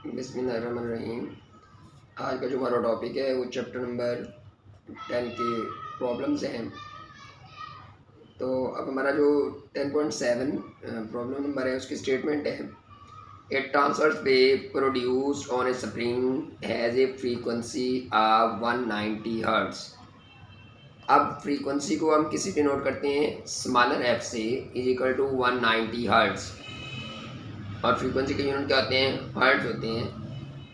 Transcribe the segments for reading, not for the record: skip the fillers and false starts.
बिस्मिल्लाहिर्रहमानिर्रहीम। आज का जो हमारा टॉपिक है वो चैप्टर नंबर 10 के प्रॉब्लम्स हैं। तो अब हमारा जो 10.7 प्रॉब्लम नंबर है उसकी स्टेटमेंट है, a transverse wave produced on a spring has a frequency of 190 hertz. अब फ्रीक्वेंसी को हम किसी डिनोट करते हैं स्मॉलर एफ से इज इक्वल टू 190 हर्ट्ज, और फ्रीक्वेंसी के यूनिट क्या होते हैं, हर्ट्ज होते हैं।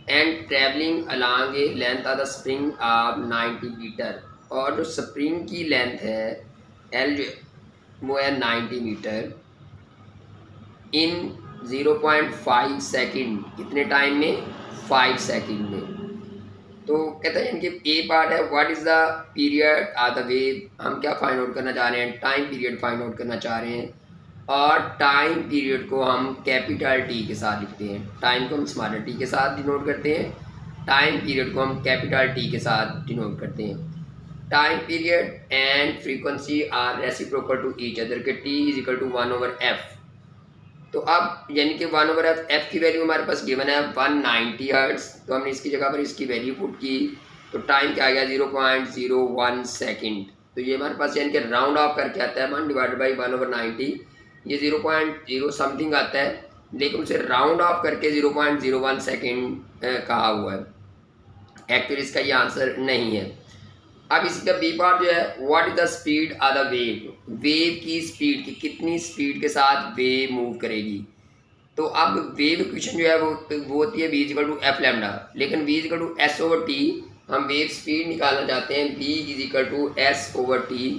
And travelling along a length of the spring of 90 metre, और जो स्प्रिंग की लेंथ है एल जो वो है 90 मीटर इन 0.5 सेकेंड। कितने टाइम में? 5 सेकेंड में। तो कहते हैं इनके ए पार्ट है what is the period of the wave. हम क्या फाइंड आउट करना चाह रहे हैं? टाइम पीरियड फाइंड आउट करना चाह रहे हैं, और टाइम पीरियड को हम कैपिटल टी के साथ लिखते हैं। टाइम को हम स्मॉलर टी के साथ डिनोट करते हैं, टाइम पीरियड को हम कैपिटल टी के साथ डिनोट करते हैं। Time period and frequency are reciprocal to each other के T is equal to 1/f। तो अब यानी कि 1/f, एफ की वैल्यू हमारे पास गिवन है 190 हर्ट्ज, तो हमने इसकी जगह पर इसकी वैल्यू पुट की, तो टाइम क्या आ गया 0.01 सेकेंड। तो ये हमारे पास यानी कि राउंड ऑफ करके आता है 1 डिवाइड बाई 1/90। ये 0.0 समथिंग आता है, लेकिन उसे राउंड ऑफ करके 0.01 सेकेंड कहा हुआ है। एक्चुअली इसका ये आंसर नहीं है। अब इसी का बी पार्ट जो है what is the speed of the wave. Wave की स्पीड की कितनी स्पीड के साथ वेव मूव करेगी। तो अब वेव इक्वेशन जो है वो होती है v equal to f lambda, लेकिन v equal to s over t. हम वेव स्पीड निकालना चाहते हैं, v is equal to s over t.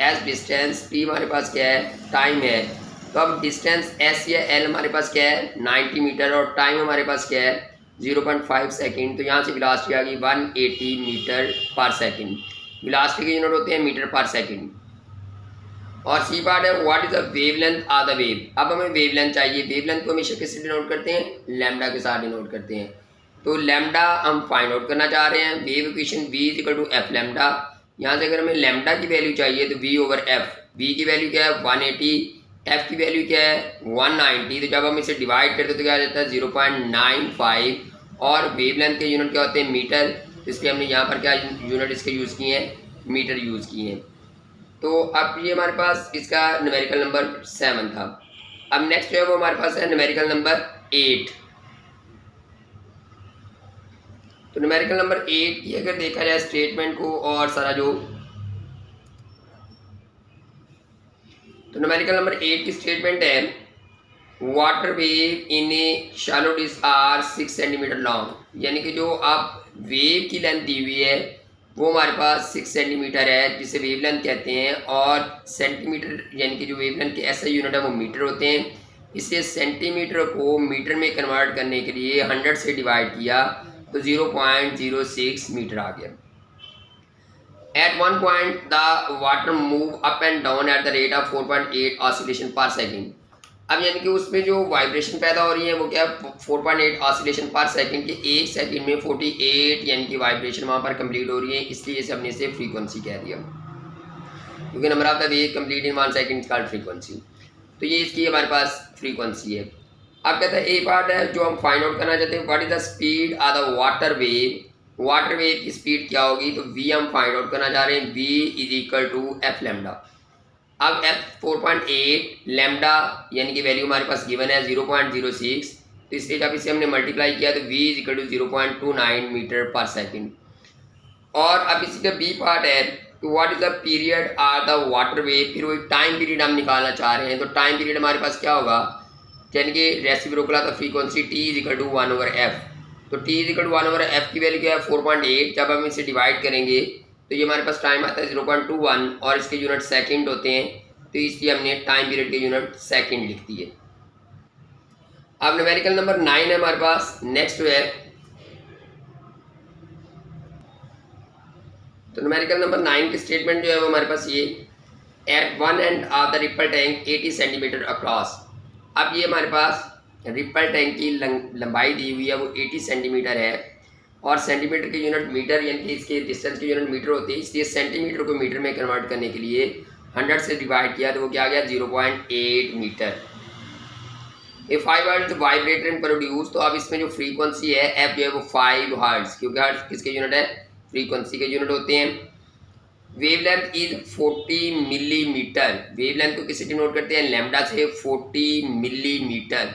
S distance, t हमारे पास क्या है, टाइम है। तो अब डिस्टेंस एस या एल हमारे पास क्या है 90 मीटर, और टाइम हमारे पास क्या है 0.5 सेकेंड। तो यहाँ से वेलोसिटी आ गई 180 मीटर पर सेकेंड। वेलोसिटी के यूनिट होते हैं मीटर पर सेकेंड। और सी पार्ट है what is the wavelength of the wave. अब हमें वेवलेंथ चाहिए। वेवलेंथ को हमेशा किससे डिनोट करते हैं? लैम्डा के साथ डिनोट करते हैं। तो लैम्डा हम फाइंड आउट करना चाह रहे हैं। Wave equation v is equal to f lambda. यहाँ से अगर हमें लैम्डा की वैल्यू चाहिए तो v ओवर एफ। v की वैल्यू क्या है 180, एफ की वैल्यू क्या है 190। तो जब हम इसे डिवाइड करते हैं तो क्या आ जाता है 0.95, और वेवलेंथ के यूनिट क्या होते हैं मीटर। इसलिए हमने यहाँ पर क्या यूनिट इसके यूज़ किए हैं, मीटर यूज़ किए हैं। तो अब ये हमारे पास इसका न्यूमेरिकल नंबर 7 था। अब नेक्स्ट जो है वो हमारे पास है न्यूमेरिकल नंबर 8। तो न्यूमेरिकल नंबर 8 की अगर देखा जाए स्टेटमेंट को और सारा जो, तो न्यूमेरिकल नंबर 8 की स्टेटमेंट है water wave in a shallow disc are 6 centimetre long. यानी कि जो आप वेव की लेंथ दी हुई है वो हमारे पास 6 सेंटीमीटर है, जिसे वेव लेंथ कहते हैं। और सेंटीमीटर यानी कि जो वेव लेंथ के ऐसे यूनिट है वो मीटर होते हैं। इससे सेंटीमीटर को मीटर में कन्वर्ट करने के लिए 100 से डिवाइड किया तो 0.06 मीटर आ गया। At one point, the water move up and down at the rate of 4.8 oscillation per second। अब यानी कि उसमें जो वाइब्रेशन पैदा हो रही है वो क्या है 4.8 ऑसिलेशन पर सेकंड के, एक सेकंड में 48 यानी कि वाइब्रेशन वहाँ पर कंप्लीट हो रही है। इसलिए इसे हमने इसे फ्रीक्वेंसी कह दिया, क्योंकि number of the wave complete in 1 second called frequency. तो ये इसकी हमारे पास फ्रीक्वेंसी है। अब कहते हैं ए पार्ट है जो हम फाइंड आउट करना चाहते हैं what is the speed of the water wave. Water wave की स्पीड क्या होगी, तो v हम फाइंड आउट करना चाह रहे हैं, v is equal to f lambda. अब f 4.8 लैम्डा यानी कि वैल्यू हमारे पास गिवन है 0.06, तो इसलिए जब इसे हमने मल्टीप्लाई किया तो v is equal to 0.29 metre पर सेकेंड। और अब इसी का b पार्ट है कि what is the period of the water wave. फिर वही टाइम पीरियड हम निकालना चाह रहे हैं, तो टाइम पीरियड हमारे पास क्या होगा, यानी कि reciprocal of the frequency t is equal to 1/f। तो t is equal to 1/f की वैल्यू क्या है 4.8। जब हम इसे डिवाइड करेंगे तो ये हमारे पास टाइम आता है 0.21, और इसके यूनिट सेकंड होते हैं, तो इसलिए हमने टाइम पीरियड के यूनिट सेकंड लिख दिए। अब न्यूमेरिकल नंबर 9 है हमारे पास। नेक्स्ट है तो न्यूमेरिकल नंबर 9 की स्टेटमेंट जो है वो हमारे पास ये at one end of the ripple tank 80 centimetre across. अब ये हमारे पास रिपल टैंक की लंबाई दी हुई है वो 80 सेंटीमीटर है, और सेंटीमीटर के यूनिट मीटर यानी कि इसके डिस्टेंस के यूनिट मीटर होते हैं। इसलिए सेंटीमीटर को मीटर में कन्वर्ट करने के लिए 100 से डिवाइड किया तो वो क्या आ गया 0.8 metre. A 5 hertz vibrator and produce, तो अब इसमें जो फ्रीक्वेंसी है एफ जो है वो 5 हर्ट्ज, क्योंकि हर्ट्ज किसके यूनिट है, फ्रीक्वेंसी के यूनिट होते हैं। वेवलेंथ इज 40 मिलीमीटर, वेवलेंथ को किससे डिनोट करते हैं, लैम्डा से, 40 मिलीमीटर।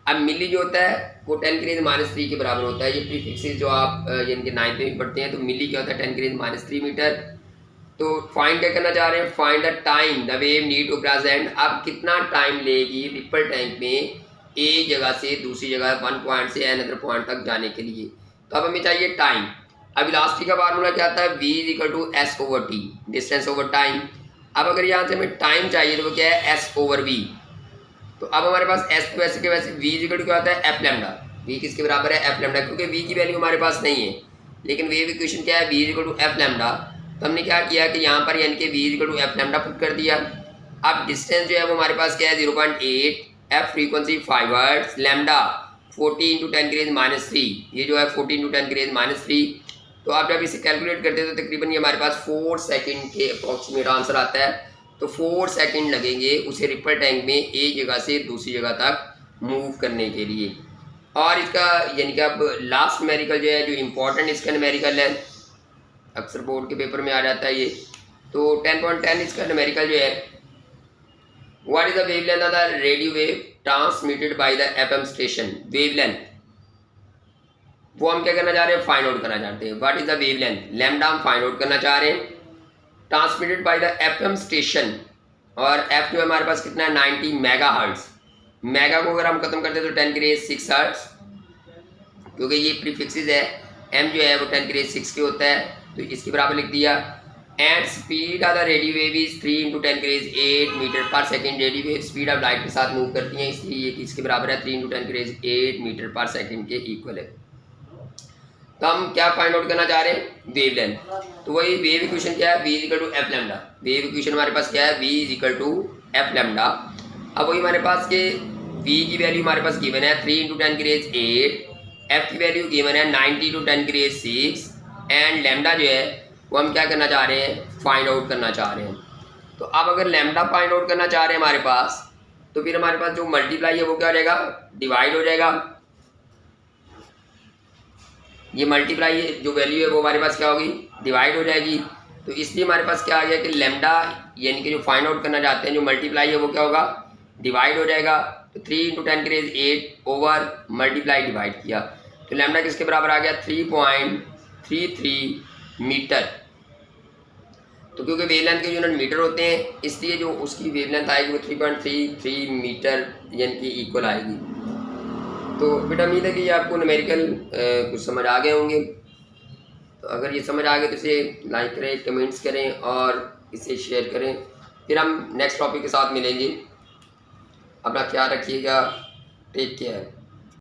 अब मिली जो होता है वो 10⁻³ के बराबर होता है, ये प्रीफिक्सेस जो आप यानी कि 9th में भी पढ़ते हैं, तो मिली क्या होता है 10⁻³ मीटर। तो फाइंड क्या करना चाह रहे हैं, find the time the wave need to present, अब कितना टाइम लेगी रिपल टैंक में एक जगह से दूसरी जगह, वन पॉइंट से अनदर पॉइंट तक जाने के लिए। तो अब हमें चाहिए टाइम। अब इलास्टिक का फार्मूला क्या आता है, v = s/t, distance over time. अब अगर यहाँ से हमें टाइम चाहिए तो वो क्या है, s/v। तो अब हमारे पास s तो ऐसे के वैसे v = क्या होता है, f लैम्डा, v किसके बराबर है, f लैम्डा, क्योंकि v की वैल्यू हमारे पास नहीं है, लेकिन वेव इक्वेशन क्या है, v = f लैम्डा। तो हमने क्या किया कि यहाँ पर यानी कि v = f लैम्डा पुट कर दिया। अब डिस्टेंस जो है वो हमारे पास क्या है 0.8, f फ्रीक्वेंसी 5 हर्ट्ज, लैम्डा 40 × 10⁻³ ये जो है 40 × 10⁻³। तो आप जब इसे कैलकुलेट करते हैं तो तकरीबन ये हमारे पास 4 सेकंड के अप्रॉक्सीमेट आंसर आता है। तो 4 सेकंड लगेंगे उसे रिपल टैंक में एक जगह से दूसरी जगह तक मूव करने के लिए। और इसका यानी कि अब लास्ट न्यूमेरिकल जो है, जो इम्पोर्टेंट इसका न्यूमेरिकल है, अक्सर बोर्ड के पेपर में आ जाता है ये, तो 10.10 इसका न्यूमेरिकल जो है, what is the wavelength of the radio wave transmitted by the FM station, wavelength वो हम क्या करना चाह रहे हैं, फाइंड आउट करना चाहते हैं। What is the wavelength, lambda हम फाइंड आउट करना चाह रहे हैं, transmitted by the FM station. और एफ जो हमारे पास कितना है 90 मेगाहर्ट्ज, मेगा को अगर हम खत्म करते हैं तो 10⁻6 हर्ट्ज, क्योंकि ये प्रीफिक्सेस है, एम जो है वो 10⁻6 के होता है, तो इसके बराबर लिख दिया। And speed of the radio wave is 3 × 10⁻8 metre पर second. Radio wave speed of light के साथ मूव करती हैं, इसलिए ये इसके बराबर है 3 × 10⁻8 मीटर पर सेकेंड के इक्वल है। तो हम क्या फाइंड आउट करना चाह रहे हैं, वेवलेंथ। तो वही वेव इक्वेशन क्या है, v = f lambda, wave equation हमारे पास क्या है, v = f लैम्डा। अब वही हमारे पास के v की वैल्यू हमारे पास गिवन है 3 × 10⁻8, f की वैल्यू गिवन है 90 × 10⁻6, एंड लैम्डा जो है वो हम क्या करना चाह रहे हैं, फाइंड आउट करना चाह रहे हैं। तो अब अगर लैम्डा फाइंड आउट करना चाह रहे हैं हमारे पास, तो फिर हमारे पास जो मल्टीप्लाई है वो क्या हो जाएगा, डिवाइड हो जाएगा। ये मल्टीप्लाई जो वैल्यू है वो हमारे पास क्या होगी, डिवाइड हो जाएगी। तो इसलिए हमारे पास क्या आ गया कि लैम्डा यानी कि जो फाइंड आउट करना चाहते हैं, जो मल्टीप्लाई है वो क्या होगा, डिवाइड हो जाएगा। तो 3 × 10⁻8 ओवर मल्टीप्लाई डिवाइड किया, तो लैम्डा किसके बराबर आ गया, 3.33 मीटर। तो क्योंकि वेवलेंथ के यूनिट मीटर होते हैं, इसलिए जो उसकी वेवलेंथ आएगी वो 3.33 मीटर यानी कि इक्वल आएगी। तो बेटा उम्मीद है कि ये आपको न्यूमेरिकल कुछ समझ आ गए होंगे। तो अगर ये समझ आ गए तो इसे लाइक करें, कमेंट्स करें और इसे शेयर करें। फिर हम नेक्स्ट टॉपिक के साथ मिलेंगे। अपना ख्याल रखिएगा, टेक केयर।